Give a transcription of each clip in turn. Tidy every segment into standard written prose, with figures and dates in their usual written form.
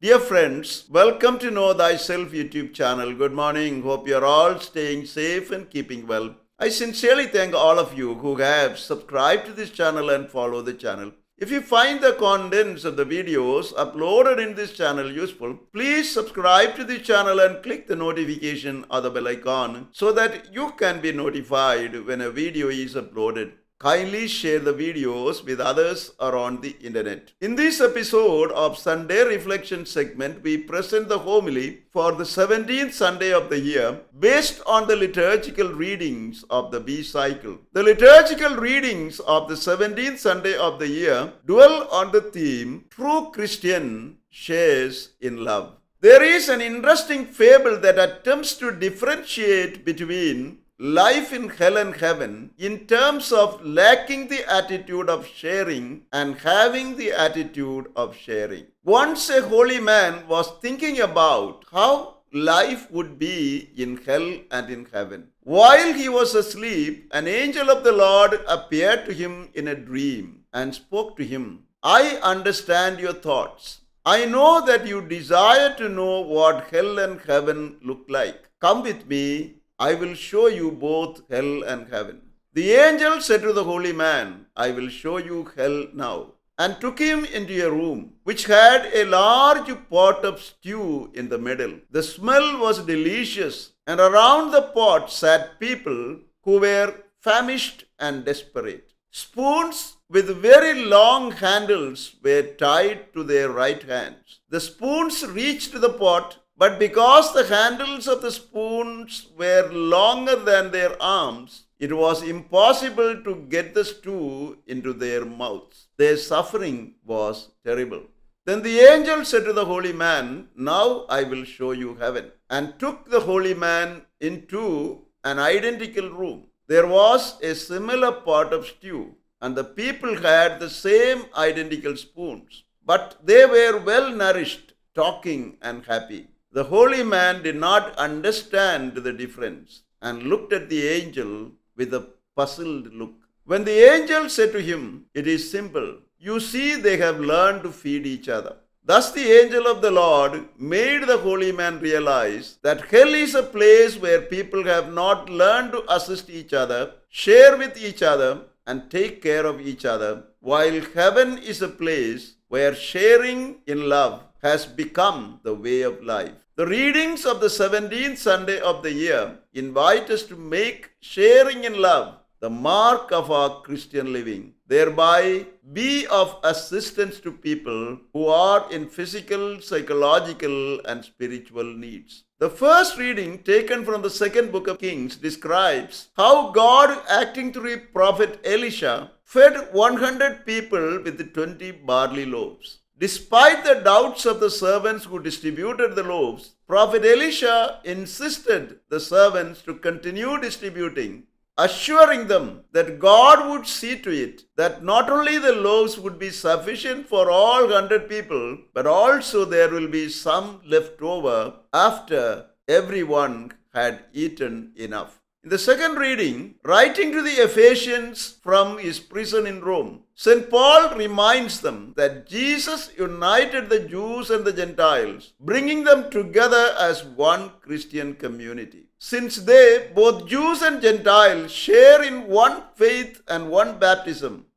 Dear friends, welcome to Know Thyself YouTube Channel. Good morning. Hope you are all staying safe and keeping well. I sincerely thank all of you who have subscribed to this channel and follow the channel. If you find the contents of the videos uploaded in this channel useful, please subscribe to this channel and click the notification or the bell icon so that you can be notified when a video is uploaded. Kindly share the videos with others around the internet. In this episode of Sunday Reflection segment, we present the homily for the 17th Sunday of the year based on the liturgical readings of the B cycle. The liturgical readings of the 17th Sunday of the year dwell on the theme, True Christian Shares in Love. There is an interesting fable that attempts to differentiate between life in hell and heaven in terms of lacking the attitude of sharing and having the attitude of sharing. Once a holy man was thinking about how life would be in hell and in heaven. While he was asleep, an angel of the Lord appeared to him in a dream and spoke to him. I understand your thoughts. I know that you desire to know what hell and heaven look like. Come with me. I will show you both hell and heaven. The angel said to the holy man, I will show you hell now, and took him into a room which had a large pot of stew in the middle. The smell was delicious, and around the pot sat people who were famished and desperate. Spoons with very long handles were tied to their right hands. The spoons reached the pot, but because the handles of the spoons were longer than their arms, it was impossible to get the stew into their mouths. Their suffering was terrible. Then the angel said to the holy man, Now I will show you heaven, and took the holy man into an identical room. There was a similar pot of stew, and the people had the same identical spoons, but they were well nourished, talking and happy. The holy man did not understand the difference and looked at the angel with a puzzled look. When the angel said to him, It is simple. You see, they have learned to feed each other. Thus the angel of the Lord made the holy man realize that hell is a place where people have not learned to assist each other, share with each other, and take care of each other, while heaven is a place where sharing in love has become the way of life. The readings of the 17th Sunday of the year invite us to make sharing in love the mark of our Christian living, thereby be of assistance to people who are in physical, psychological, and spiritual needs. The first reading, taken from the second book of Kings, describes how God, acting through prophet Elisha, fed 100 people with 20 barley loaves. Despite the doubts of the servants who distributed the loaves, Prophet Elisha insisted the servants to continue distributing, assuring them that God would see to it that not only the loaves would be sufficient for all 100 people, but also there will be some left over after everyone had eaten enough. In the second reading, writing to the Ephesians from his prison in Rome, St. Paul reminds them that Jesus united the Jews and the Gentiles, bringing them together as one Christian community. Since they, both Jews and Gentiles, share in one faith and one baptism,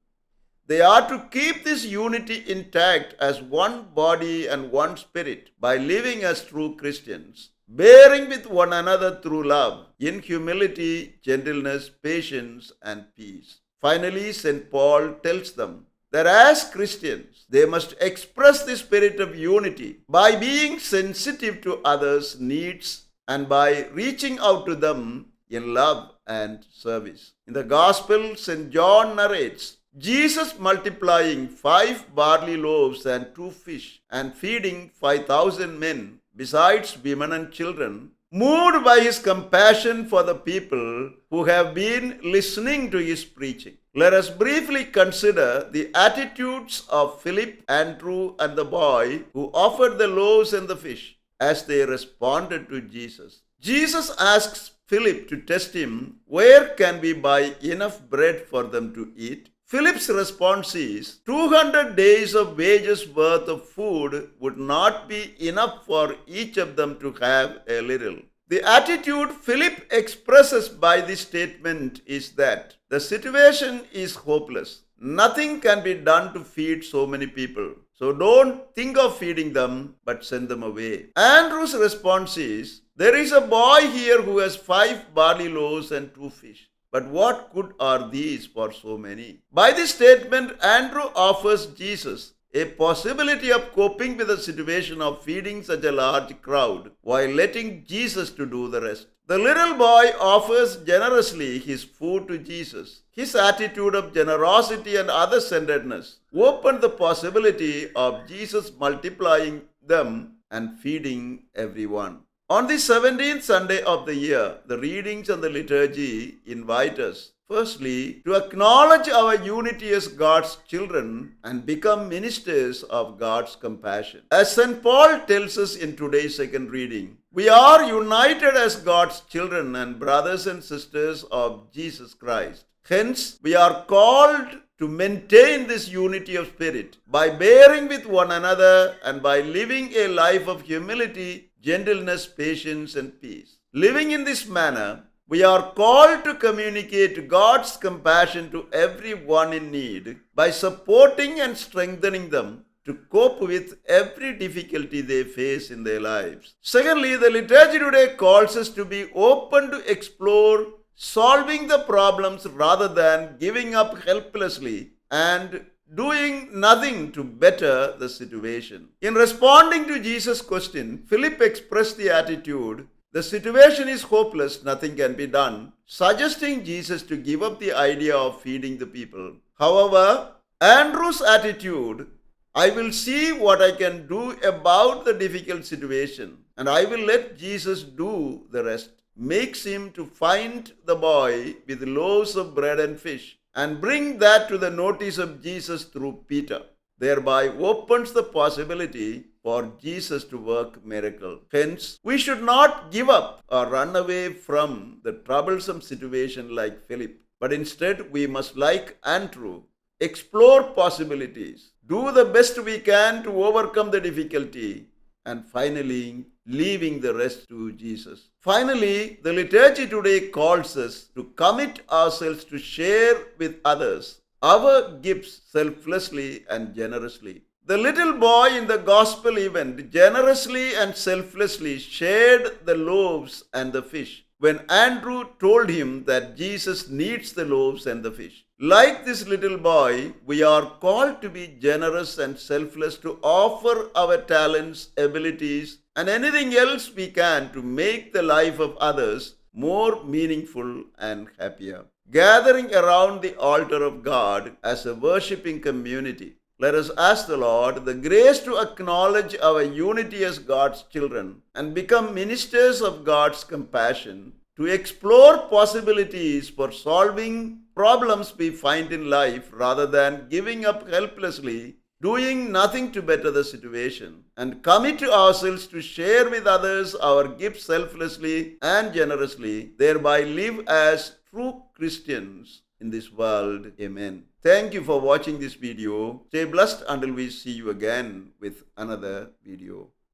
they are to keep this unity intact as one body and one spirit by living as true Christians, bearing with one another through love, in humility, gentleness, patience, and peace. Finally, St. Paul tells them that as Christians, they must express the spirit of unity by being sensitive to others' needs and by reaching out to them in love and service. In the Gospel, St. John narrates Jesus multiplying 5 barley loaves and 2 fish and feeding 5,000 men, besides women and children, moved by his compassion for the people who have been listening to his preaching. Let us briefly consider the attitudes of Philip, Andrew, and the boy who offered the loaves and the fish as they responded to Jesus. Jesus asks Philip to test him, where can we buy enough bread for them to eat? Philip's response is 200 days of wages worth of food would not be enough for each of them to have a little. The attitude Philip expresses by this statement is that the situation is hopeless. Nothing can be done to feed so many people. So don't think of feeding them, but send them away. Andrew's response is, there is a boy here who has 5 barley loaves and 2 fish. But what good are these for so many? By this statement, Andrew offers Jesus a possibility of coping with the situation of feeding such a large crowd while letting Jesus to do the rest. The little boy offers generously his food to Jesus. His attitude of generosity and other-centeredness opened the possibility of Jesus multiplying them and feeding everyone. On the 17th Sunday of the year, the readings and the liturgy invite us, firstly, to acknowledge our unity as God's children and become ministers of God's compassion. As St. Paul tells us in today's second reading, we are united as God's children and brothers and sisters of Jesus Christ. Hence, we are called to maintain this unity of spirit by bearing with one another and by living a life of humility, gentleness, patience, and peace. Living in this manner, we are called to communicate God's compassion to everyone in need by supporting and strengthening them to cope with every difficulty they face in their lives. Secondly, the liturgy today calls us to be open to explore solving the problems rather than giving up helplessly and doing nothing to better the situation. In responding to Jesus' question, Philip expressed the attitude, the situation is hopeless, nothing can be done, suggesting Jesus to give up the idea of feeding the people. However, Andrew's attitude, I will see what I can do about the difficult situation and I will let Jesus do the rest, makes him to find the boy with loaves of bread and fish and bring that to the notice of Jesus through Peter, thereby opens the possibility for Jesus to work miracle. Hence, we should not give up or run away from the troublesome situation like Philip, but instead we must, like Andrew, explore possibilities, do the best we can to overcome the difficulty, and finally, leaving the rest to Jesus. Finally, the liturgy today calls us to commit ourselves to share with others our gifts selflessly and generously. The little boy in the gospel event generously and selflessly shared the loaves and the fish when Andrew told him that Jesus needs the loaves and the fish. Like this little boy, we are called to be generous and selfless to offer our talents, abilities, and anything else we can to make the life of others more meaningful and happier. Gathering around the altar of God as a worshipping community, let us ask the Lord the grace to acknowledge our unity as God's children and become ministers of God's compassion, to explore possibilities for solving problems we find in life rather than giving up helplessly, doing nothing to better the situation, and commit ourselves to share with others our gifts selflessly and generously, thereby live as true Christians in this world. Amen. Thank you for watching this video. Stay blessed until we see you again with another video.